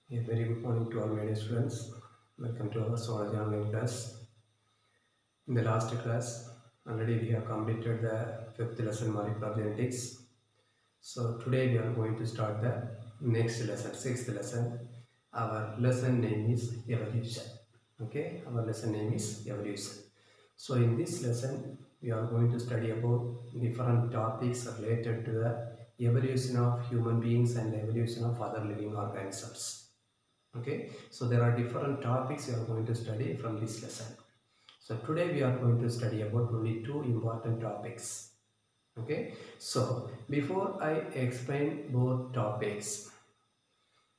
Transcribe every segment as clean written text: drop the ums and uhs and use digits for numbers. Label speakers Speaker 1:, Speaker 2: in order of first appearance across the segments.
Speaker 1: A very good morning to all my dear students. Welcome to our zoology online class. In the last class, already we have completed the fifth lesson molecular genetics. So today we are going to start the next lesson, sixth lesson. Our lesson name is evolution. Okay, our lesson name is evolution. So in this lesson, we are going to study about different topics related to the evolution of human beings and evolution of other living organisms. Okay, so there are different topics we are going to study from this lesson. So today we are going to study about only two important topics. Okay, so before I explain both topics,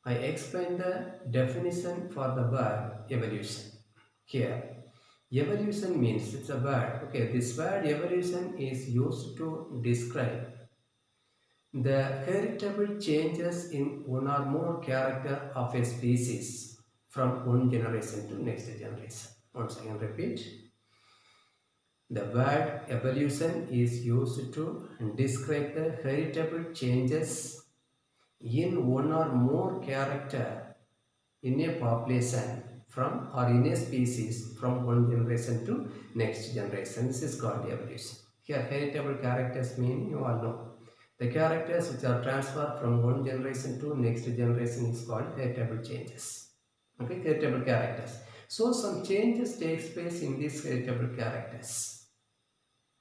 Speaker 1: I explain the definition for the word evolution. Here, evolution means, it's a word. Okay, this word evolution is used to describe the heritable changes in one or more character of a species from one generation to next generation. Once again repeat. The word evolution is used to describe the heritable changes in one or more character in a population from or in a species from one generation to next generation. This is called evolution. Here heritable characters mean you all know. The characters which are transferred from one generation to next generation is called heritable changes. Okay, heritable characters. So some changes takes place in these heritable characters.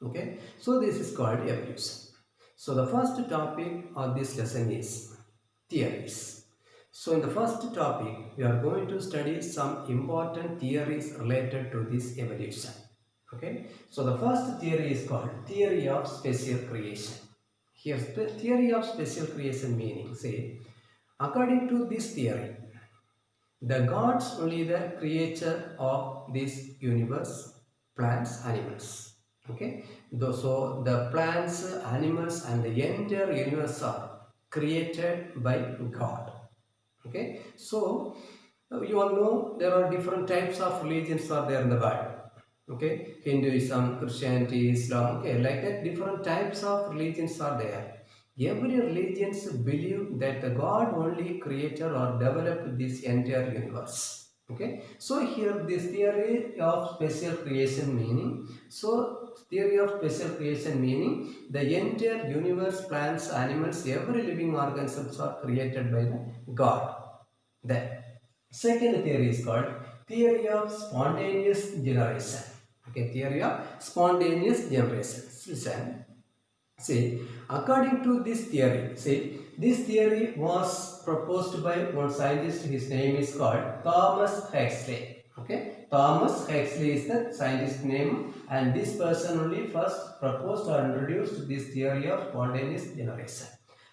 Speaker 1: Okay, so this is called evolution. So the first topic of this lesson is theories. So in the first topic, we are going to study some important theories related to this evolution. Okay, so the first theory is called theory of special creation. Here, the theory of special creation meaning, say, according to this theory, the gods only the creator of this universe, plants, animals. Okay, so the plants, animals, and the entire universe are created by God. Okay, so you all know there are different types of religions are there in the world. Okay, Hinduism, Christianity, Islam. Okay, like that, different types of religions are there. Every religions believe that the God only created or developed this entire universe. Okay, so here this theory of special creation meaning. So theory of special creation meaning the entire universe, plants, animals, every living organisms are created by the God. The second theory is called theory of spontaneous generation. Okay, theory of spontaneous generation. Listen. See, according to this theory, see, this theory was proposed by one scientist. His name is called Thomas Huxley. Okay, Thomas Huxley is the scientist name, and this person only first proposed or introduced this theory of spontaneous generation.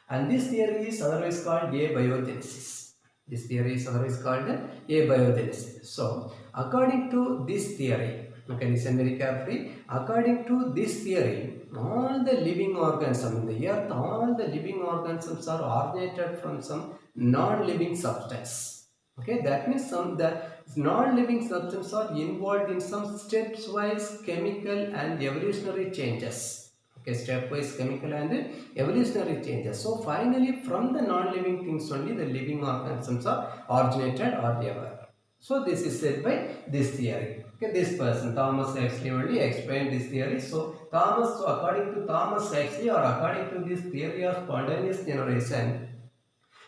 Speaker 1: And this theory is otherwise called abiogenesis. This theory is otherwise called abiogenesis. So, according to this theory, okay, listen very carefully. According to this theory, all the living organisms in the earth, all the living organisms are originated from some non-living substance. Okay, that means the non-living substances are involved in some stepwise chemical and evolutionary changes. Okay, stepwise chemical and evolutionary changes. So finally, from the non-living things only the living organisms are originated or ever. So this is said by this theory. Okay, this person Thomas Huxley only explained this theory. So according to Thomas Huxley or according to this theory of spontaneous generation,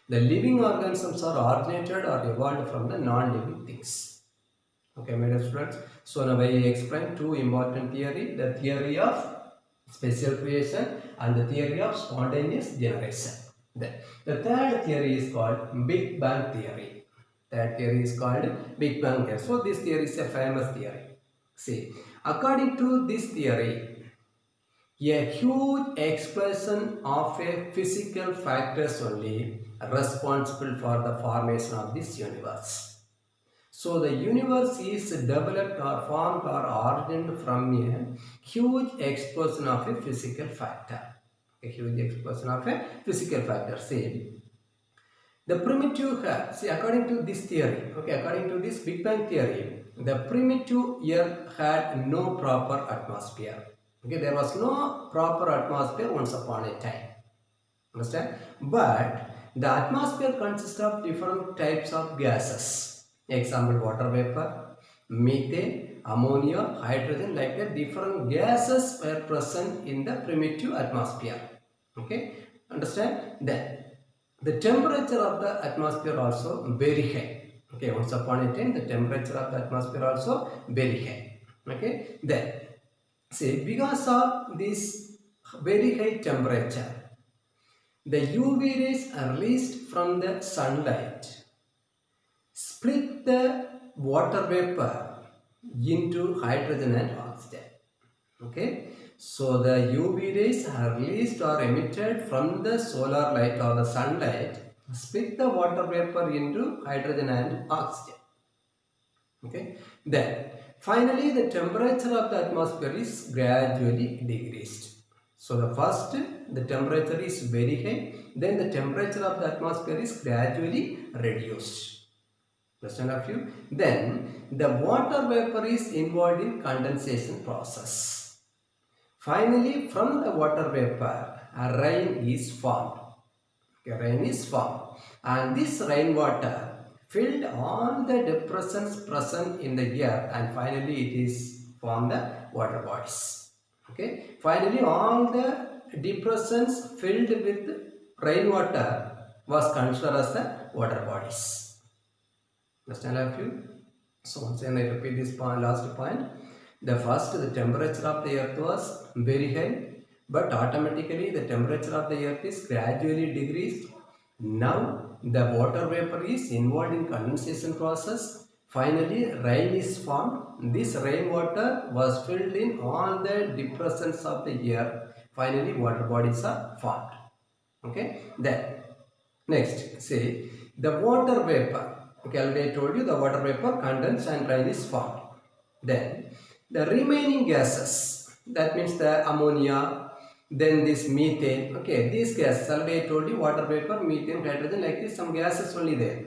Speaker 1: the living organisms are originated or evolved from the non-living things. Okay, my dear students. So now I explained two important theory: the theory of special creation and the theory of spontaneous generation. The third theory is called Big Bang theory. That theory is called Big Bang theory. So this theory is a famous theory. See, according to this theory, a huge explosion of a physical factors only responsible for the formation of this universe. So the universe is developed or formed or origined from a huge explosion of a physical factor. A huge explosion of a physical factor. Say, the primitive Earth, see, according to this theory, okay, according to this Big Bang theory, the primitive Earth had no proper atmosphere. Okay, there was no proper atmosphere once upon a time. Understand? But The atmosphere consists of different types of gases. Example, water vapor, methane, ammonia, hydrogen, like that different gases were present in the primitive atmosphere. Okay, understand? Then the temperature of the atmosphere also very high. Okay, once upon a time the temperature of the atmosphere also very high. Okay, then see, because of this very high temperature, the UV rays are released from the sunlight split the water vapor into hydrogen and oxygen. Okay, so the UV rays are released or emitted from the solar light or the sunlight split the water vapor into hydrogen and oxygen. Okay, then finally the temperature of the atmosphere is gradually decreased. So the first, the temperature is very high, then the temperature of the atmosphere is gradually reduced. Understand of you? Then the water vapor is involved in condensation process. Finally, from the water vapor, a rain is formed. Okay, rain is formed, and this rainwater filled all the depressions present in the earth, and finally it is formed the water bodies. Okay, finally all the depressions filled with rainwater was considered as the water bodies. Understand all of you? So once again I repeat this point, last point. The first, the temperature of the earth was very high, but automatically the temperature of the earth is gradually decreased. Now the water vapor is involved in condensation process. Finally rain is formed. This rainwater was filled in all the depressions of the earth. Finally water bodies are formed. Okay, then next, see the water vapor. Okay, already I told you the water vapor condensed and rain is formed. Then the remaining gases, that means the ammonia, then this methane. Okay, these gases already I told you, water vapor, methane, hydrogen, like this, some gases only there.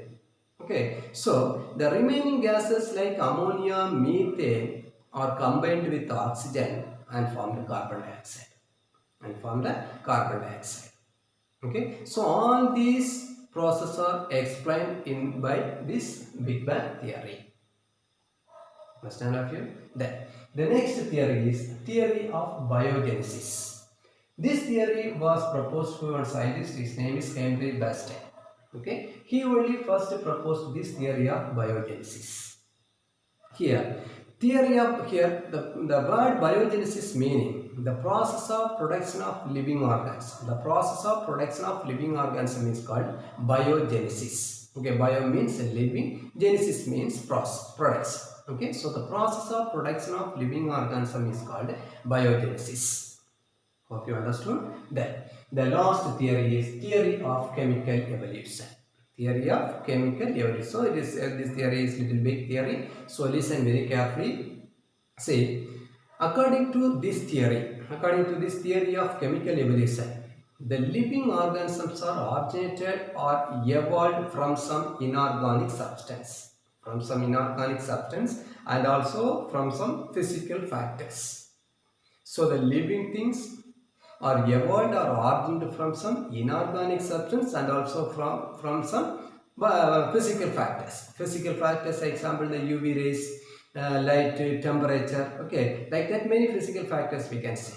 Speaker 1: Okay, so the remaining gases like ammonia, methane are combined with oxygen and form the carbon dioxide. Okay, so all these processes are explained in by this Big Bang theory. Understand of you? Then the next theory is theory of biogenesis. This theory was proposed by one scientist. His name is Henry Bastien. Okay, he only first proposed this theory of biogenesis. Here, the word biogenesis meaning the process of production of living organs. The process of production of living organism is called biogenesis. Okay, bio means living, genesis means process, products. Okay, so the process of production of living organism is called biogenesis. Hope you understood. Then the last theory is theory of chemical evolution. Theory of chemical evolution. So it is this theory is little big theory. So listen very carefully. See, according to this theory of chemical evolution, the living organisms are originated or evolved from some inorganic substance. And also from some physical factors. So the living things are evolved or origined from some inorganic substance and also from some physical factors. Physical factors, example the UV rays, light, temperature. Okay, like that many physical factors we can say.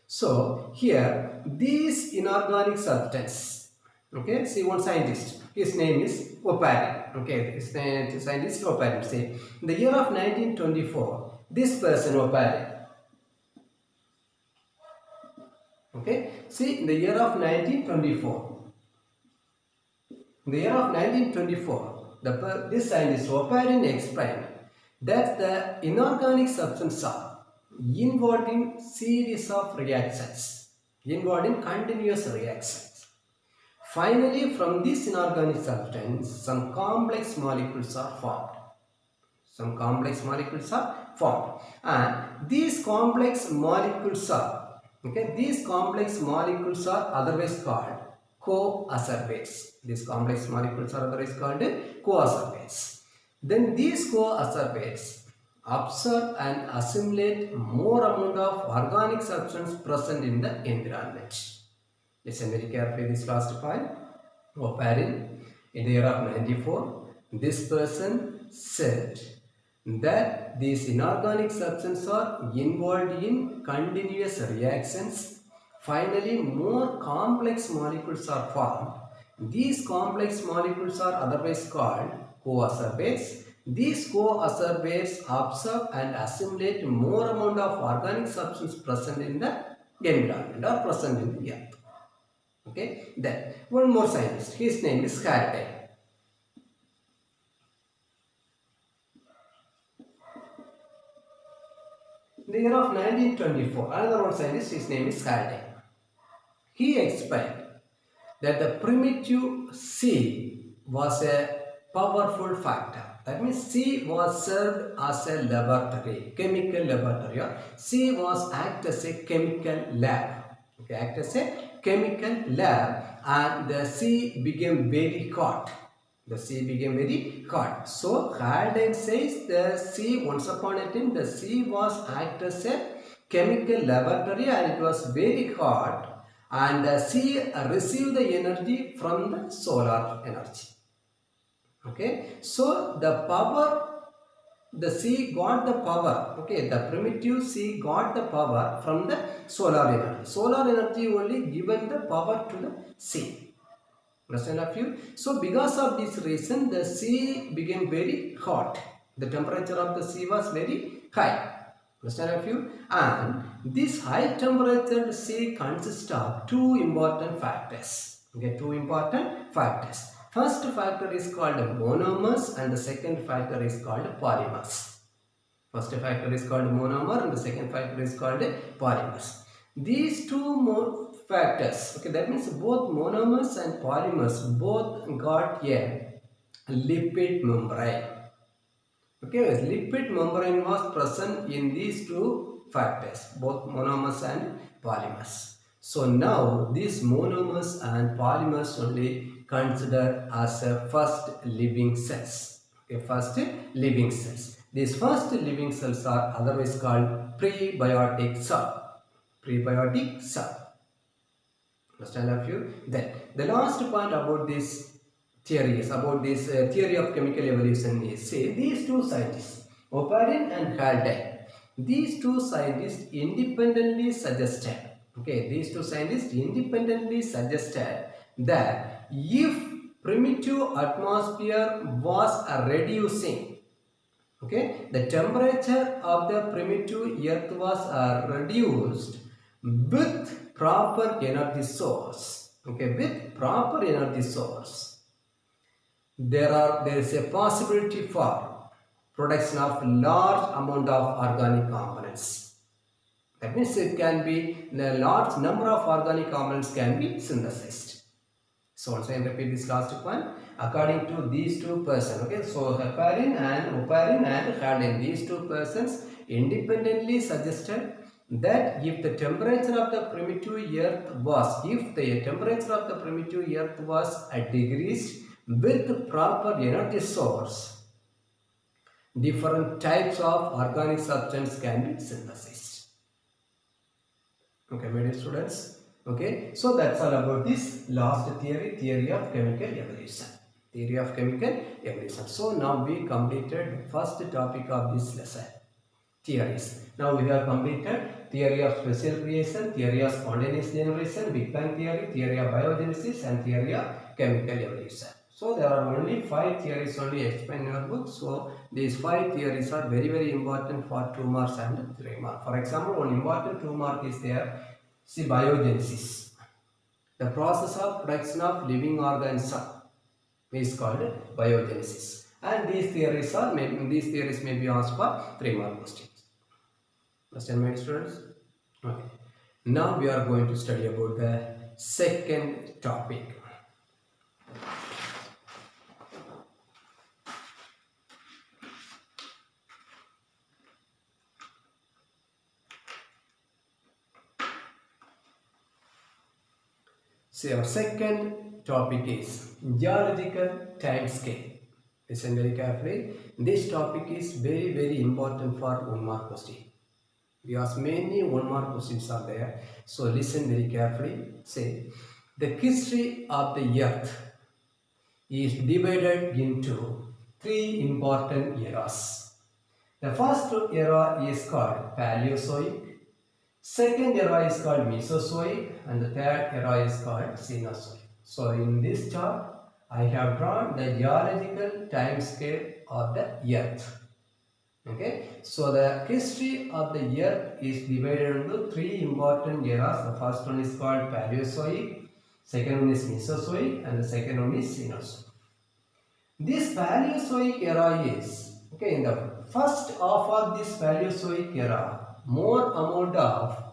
Speaker 1: So here these inorganic substance. Okay, see one scientist. His name is Oparin. Okay, his scientist Oparin. Say in the year of 1924, this person Oparin. Okay, see in the year of 1924. In the year of 1924, this scientist Oparin explained that the inorganic substances are involved in series of reactions, involved in continuous reactions. Finally, from this inorganic substance, some complex molecules are formed. And these complex molecules are otherwise called coacervates. These complex molecules are otherwise called coacervates. Then these coacervates absorb and assimilate more amount of organic substance present in the environment. Listen very carefully this last point. Oparin, in the year of 94, this person said that these inorganic substances are involved in continuous reactions. Finally, more complex molecules are formed. These complex molecules are otherwise called coacervates. These coacervates absorb and assimilate more amount of organic substance present in the environment or present in the earth. Okay, then one more scientist, his name is Faraday. In the year of 1924, another one scientist, his name is Faraday. He explained that the primitive C was a powerful factor. That means C was served as a laboratory, chemical laboratory. Or C was act as a chemical lab. Okay, act as a chemical lab, and the C became very hot. The sea became very hot. So Haldane says the sea, once upon a time, the sea was act as a chemical laboratory and it was very hot, and the sea received the energy from the solar energy. Okay, so the power, the sea got the power. Okay, the primitive sea got the power from the solar energy. Solar energy only given the power to the sea. Understand of you? So because of this reason, the sea became very hot. The temperature of the sea was very high. Understand of you? And this high temperature sea consists of two important factors. Okay, two important factors. First factor is called monomers and the second factor is called polymers. First factor is called monomer and the second factor is called polymers. These two factors, okay, that means both monomers and polymers both got a lipid membrane. Okay, lipid membrane was present in these two factors, both monomers and polymers. So now these monomers and polymers only considered as a first living cells. Okay, first living cells. These first living cells are otherwise called prebiotic cell. Prebiotic cell. Understand of you? Then the last point about this theory is about this theory of chemical evolution is, say, these two scientists, Oparin and Haldane, these two scientists independently suggested, okay, these two scientists independently suggested that if primitive atmosphere was reducing, okay, the temperature of the primitive earth was reduced with proper energy source. Okay, with proper energy source, there is a possibility for production of large amount of organic components. That means it can be, a large number of organic components can be synthesized. So once I repeat this last one, according to these two persons, okay, so Oparin and Haldane, these two persons independently suggested that if the temperature of the primitive earth was, decreased with proper energy source, different types of organic substance can be synthesized. Okay, my dear students. Okay, so that's all about this last theory of chemical evolution. Theory of chemical evolution. So now we completed first topic of this lesson. Theories. Now we have completed theory of special creation, theory of spontaneous generation, Big Bang theory, theory of biogenesis, and theory of chemical evolution. So there are only 5 theories only explained in your book. So these 5 theories are very important for 2 marks and 3 marks. For example, one important 2 mark is there. See, biogenesis. The process of production of living organism is called biogenesis. And these theories may be asked for 3 mark questions. Understand, my students? Okay. Now we are going to study about the second topic. So our second topic is geological time scale. Listen very carefully. This topic is very important for 1 mark question. Because many 1 mark questions are there. So listen very carefully. Say, the history of the earth is divided into three important eras. The first era is called Paleozoic, second era is called Mesozoic, and the third era is called Cenozoic. So in this chart, I have drawn the geological time scale of the Earth. Okay, so the history of the Earth is divided into three important eras. The first one is called Paleozoic, second one is Mesozoic, and the second one is Cenozoic. This Paleozoic era is, okay, in the first half of this Paleozoic era, more amount of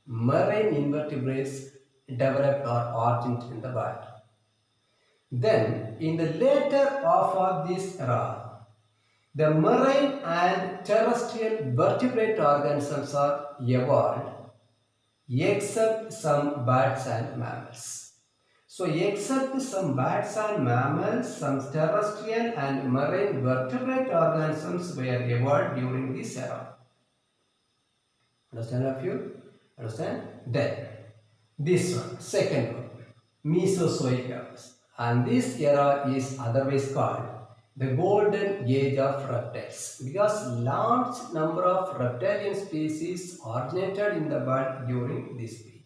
Speaker 1: marine invertebrates developed or originated in the world. Then, in the later half of this era, the marine and terrestrial vertebrate organisms are evolved except some birds and mammals. So, except some birds and mammals, some terrestrial and marine vertebrate organisms were evolved during this era. Understand of you? Understand? Then, this one, second one, Mesozoic era. And this era is otherwise called the golden age of reptiles because large number of reptilian species originated in the world during this period.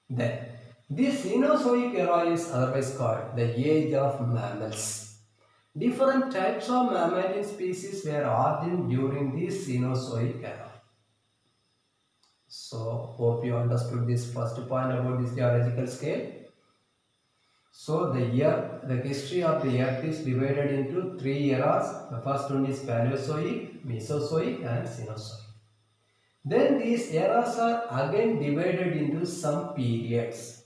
Speaker 1: Then, this Cenozoic era is otherwise called the age of mammals. Different types of mammalian species were originated during this Cenozoic era. So, hope you understood this first point about this geological scale. So, the history of the Earth is divided into three eras. The first one is Paleozoic, Mesozoic, and Cenozoic. Then these eras are again divided into some periods.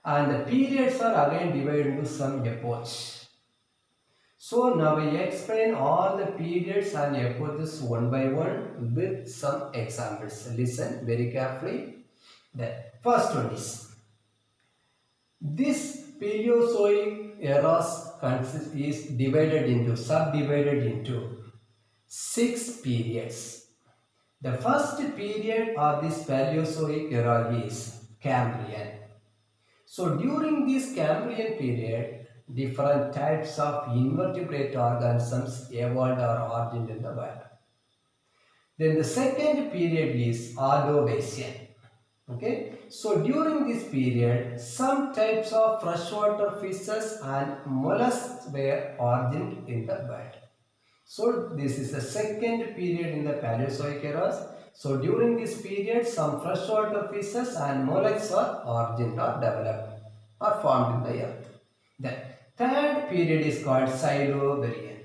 Speaker 1: And the periods are again divided into some epochs. So now I explain all the periods and epochs one by one with some examples. Listen very carefully. The first one is this Paleozoic eras is subdivided into 6 periods. The first period of this Paleozoic era is Cambrian. So during this Cambrian period, different types of invertebrate organisms evolved or originated in the world. Then the second period is Ordovician. Okay, so during this period, some types of freshwater fishes and mollusks were originated in the world. So this is the second period in the Paleozoic eras. So during this period, some freshwater fishes and mollusks are originated or developed or formed in the earth. The third period is called Silurian.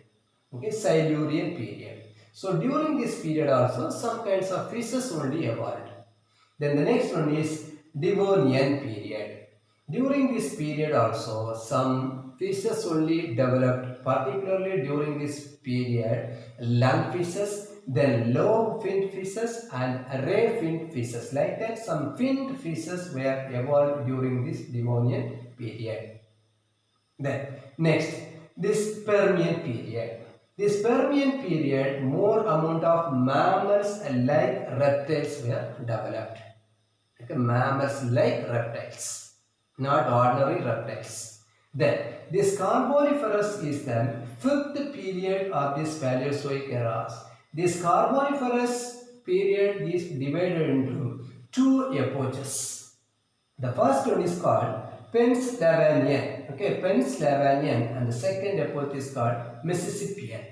Speaker 1: Okay, Silurian period. So during this period also, some kinds of fishes only evolved. Then the next one is Devonian period. During this period also, some fishes only developed, particularly during this period, lungfishes, then lobe-finned fishes and ray-finned fishes. Like that, some finned fishes were evolved during this Devonian period. Then, next, this Permian period. This Permian period, more amount of mammals like reptiles were developed. Okay, mammals like reptiles, not ordinary reptiles. Then, this Carboniferous is the fifth period of this Paleozoic era. This Carboniferous period is divided into 2 epochs. The first one is called Pennsylvanian. Okay, Pennsylvanian, and the second epoch is called Mississippian.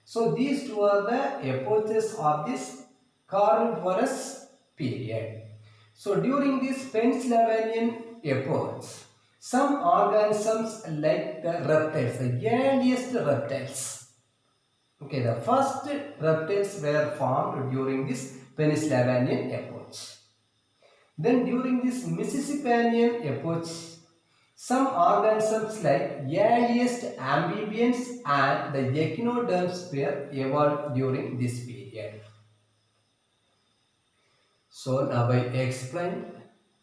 Speaker 1: So these two are the epochs of this Carboniferous period. So during this Pennsylvanian epoch, some organisms like the reptiles, the earliest reptiles. Okay, the first reptiles were formed during this Pennsylvanian epoch. Then during this Mississippian epoch, some organisms like earliest amphibians and the echinoderms were evolved during this period. So now I explain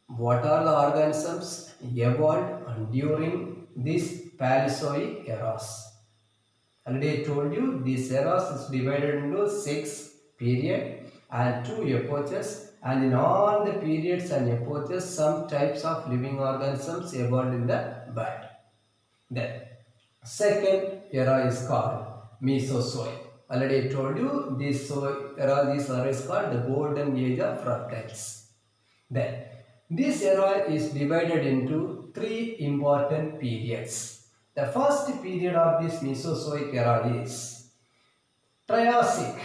Speaker 1: what are the organisms evolved during this Paleozoic eras. Already I told you this eras is divided into 6 periods and 2 epochs, and in all the periods and epochs some types of living organisms evolved in the world. Then second era is called Mesozoic. Already I told you this era is called the golden age of reptiles. Then this era is divided into three important periods. The first period of this Mesozoic era is Triassic.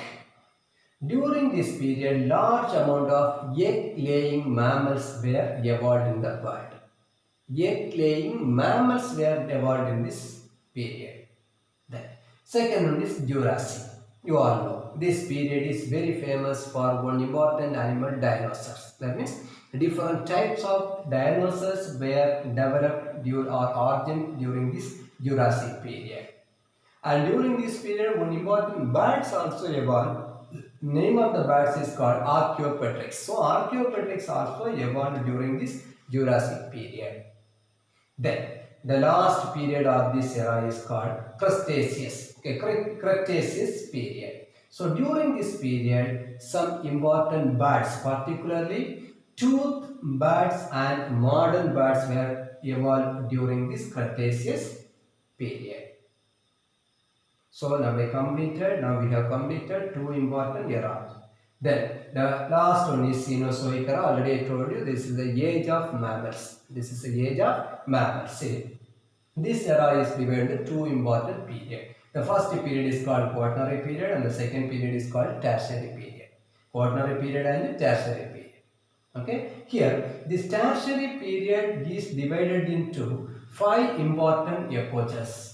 Speaker 1: During this period, large amount of egg-laying mammals were evolved in the world. Egg-laying mammals were evolved in this period. Then, second one is Jurassic. You all know this period is very famous for one important animal, dinosaurs. That means different types of dinosaurs were developed or origin during this Jurassic period. And during this period, one important birds also evolved. Name of the birds is called Archaeopteryx. So Archaeopteryx also evolved during this Jurassic period. Then the last period of this era is called Cretaceous. Okay, Cretaceous period. So during this period, some important birds, particularly toothed birds and modern birds, were evolved during this Cretaceous period. So now we have completed two important eras. Then the last one is Cenozoic era. Already I told you this is the age of mammals. This is the age of mammals. See, this era is divided into two important periods. The first period is called Quaternary period and the second period is called Tertiary period. Quaternary period and Tertiary period. Okay. Here, this Tertiary period is divided into 5 important epochs.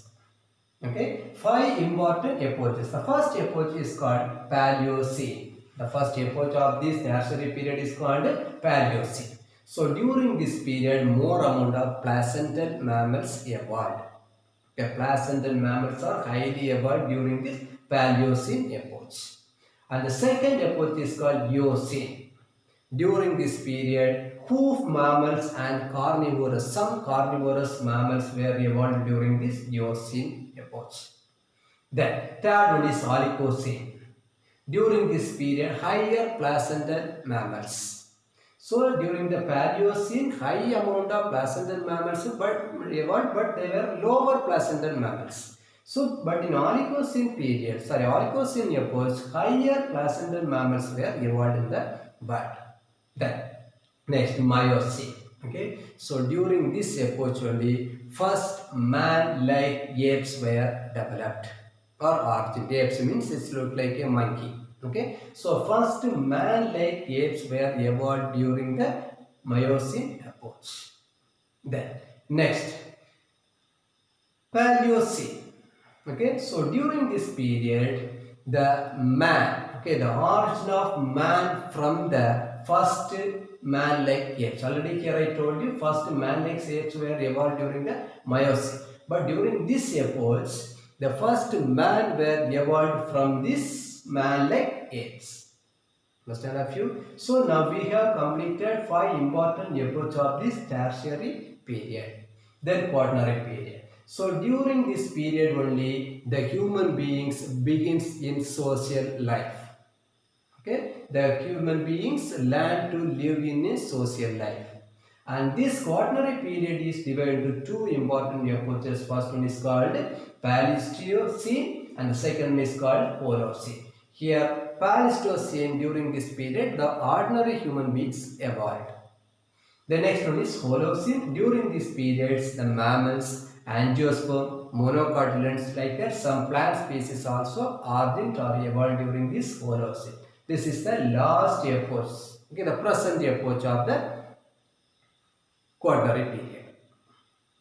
Speaker 1: Okay, 5 important epochs. The first epoch is called Paleocene. The first epoch of this Tertiary period is called Paleocene. So during this period, more amount of placental mammals evolved. Okay, placental mammals are highly evolved during this Paleocene epoch. And the second epoch is called Eocene. During this period, hoof mammals and carnivorous, some carnivorous mammals were evolved during this Eocene epoch. Then, third one is Oligocene. During this period, higher placental mammals. So, during the Paleocene, high amount of placental mammals evolved, but they were lower placental mammals. So, but in Oligocene epoch, higher placental mammals were evolved in the bird. Then, next, Miocene. Okay, so during this epoch only, first man-like apes were developed or origin. Apes means it looks like a monkey. Okay, so first man-like apes were evolved during the Miocene epoch. Then, next, Paleocene. Okay, so during this period, the man, okay, the origin of man from the first man-like apes. Already here I told you first man-like apes were evolved during the Miocene. But during this epoch, the first man were evolved from this man-like apes. Understand a few? So now we have completed 5 important epochs of this Tertiary period. Then Quaternary period. So during this period only the human beings begins in social life. Okay, the human beings learn to live in a social life. And this Quaternary period is divided into 2 important epochs. First one is called Pleistocene and the second one is called Holocene. Here, Pleistocene, during this period, the ordinary human beings evolved. The next one is Holocene. During these periods, the mammals, angiosperm, monocotyledons, like that, some plant species also originated or evolved during this Holocene. This is the last epoch, okay, the present epoch of the Quaternary period.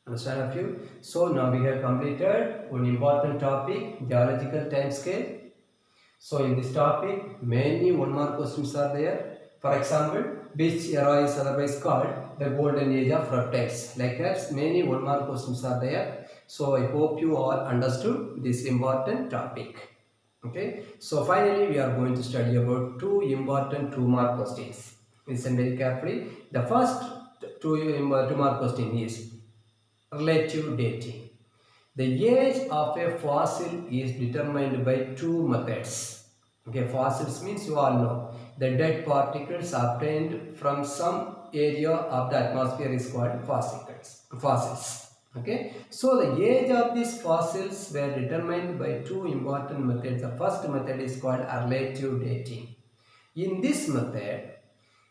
Speaker 1: Understand a few? So now we have completed one important topic, geological time scale. So in this topic, many 1 mark questions are there. For example, which era is otherwise called the golden age of reptiles? Like that, many 1 mark questions are there. So I hope you all understood this important topic. Okay. So finally, we are going to study about 2 important 2 mark questions. Listen very carefully. The first 2 mark question is relative dating. The age of a fossil is determined by 2 methods. Okay, fossils means you all know the dead particles obtained from some area of the atmosphere is called fossils. Okay, so the age of these fossils were determined by two important methods. The first method is called relative dating. In this method,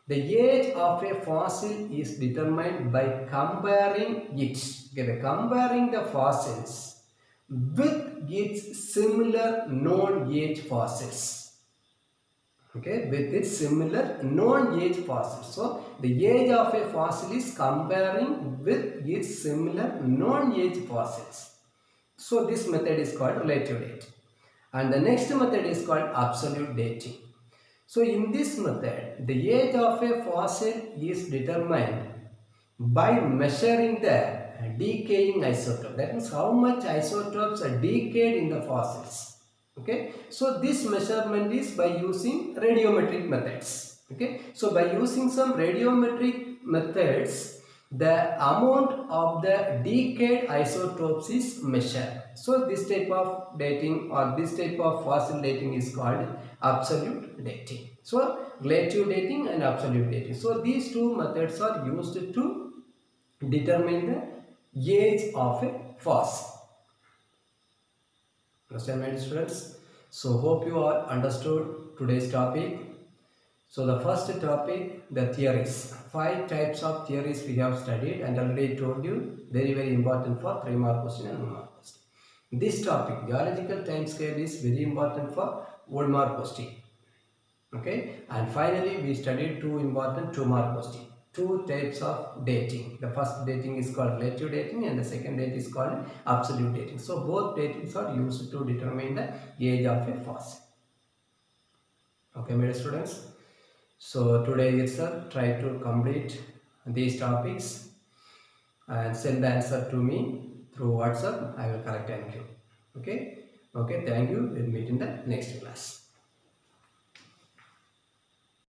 Speaker 1: the age of a fossil is determined by comparing it, okay, comparing the fossils with its similar known age fossils. Okay, with its similar known age fossils. So, the age of a fossil is comparing with its similar known age fossils. So, this method is called relative dating. And the next method is called absolute dating. So, in this method, the age of a fossil is determined by measuring the decaying isotope. That means how much isotopes are decayed in the fossils. Okay, so this measurement is by using radiometric methods. Okay, so by using some radiometric methods, the amount of the decayed isotopes is measured. So this type of dating or this type of fossil dating is called absolute dating. So relative dating and absolute dating. So these two methods are used to determine the age of a fossil. Understand, my students? So hope you all understood today's topic. So the first topic, the theories. 5 types of theories we have studied and already told you, very important for 3-mark question and 1-mark question. This topic, geological time scale, is very important for 1-mark question. Okay, and finally we studied 2 important 2-mark question. 2 types of dating. The first dating is called relative dating and the second date is called absolute dating. So both datings are used to determine the age of a fossil. Okay, my dear students. So today itself try to complete these topics and send the answer to me through WhatsApp. I will correct and give. Okay. Okay. Thank you. We'll meet in the next class.